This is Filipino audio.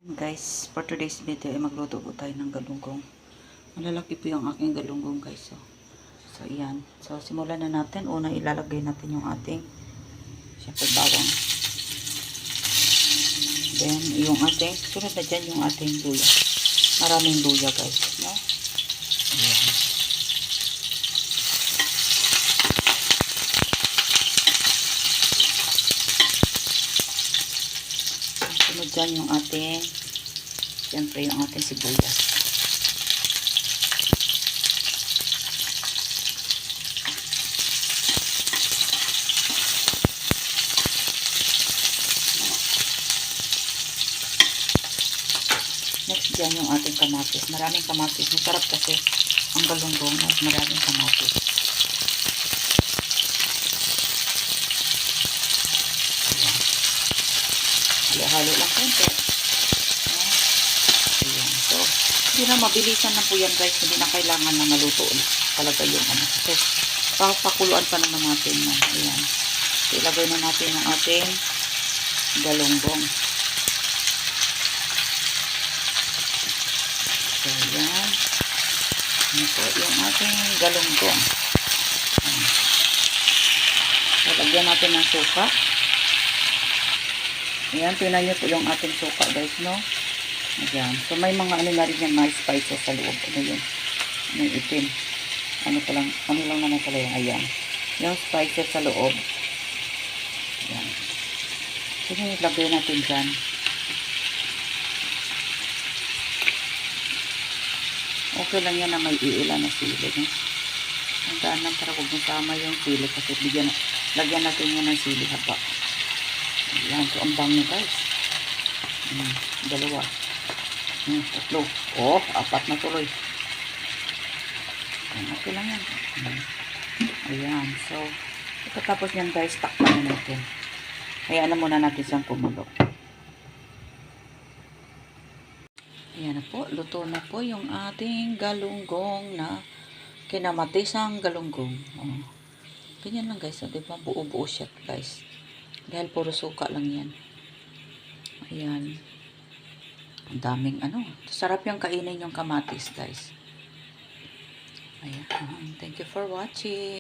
Guys, for today's video ay magluto po tayo ng galunggong. Malalaki po yung aking galunggong guys. So ayan. So simulan na natin. Una ilalagay natin yung ating syempre bawang. Then yung ating, sunod na dyan yung ating luya. Maraming luya guys. No? Ayan. Sunod dyan yung ating, syempre yung ating sibuyas. Next dyan yung ating kamatis. Maraming kamatis. Masarap kasi ang galunggong. Maraming kamatis. Halo-halo lang konti. Ayan. So, hindi na mabilisan na po yan guys. Hindi na kailangan na maluto talaga yung ano. Kasi papakuluan pa naman natin. No? Ayan. So, ilagay na natin yung ating galunggong. So, ayan. Ano po yung ating galunggong. So, lagyan natin ng suka. Ayan, tinan nyo po yung ating suka guys, no? Ayan. So, may mga ano na rin yan, mga spices sa loob. Ano yun? Yung itim. Ano lang naman pala yung ayan. Yung spices sa loob. Ayan. So, yung ilagay natin dyan. Okay lang yan na may iila na sili. No? Ang daan lang para huwag masama yung sili kasi lagyan natin yan ng sili haba. Ayan, so ang bango guys. Dalawa. Tatlo. Oh, apat na tuloy. Ayan, okay lang yan. Ayan, so pagkatapos yan guys, takpan na natin. Hayaan na muna natin siyang kumulo. Ayan na po, luto na po yung ating galunggong na kinamatisang galunggong. Oh. Ganyan lang guys, diba? Buo-buo siya guys. Dahil puro suka lang yan. Ayan. Ang daming ano. Sarap yung kainin yung kamatis guys. Ayan. Thank you for watching.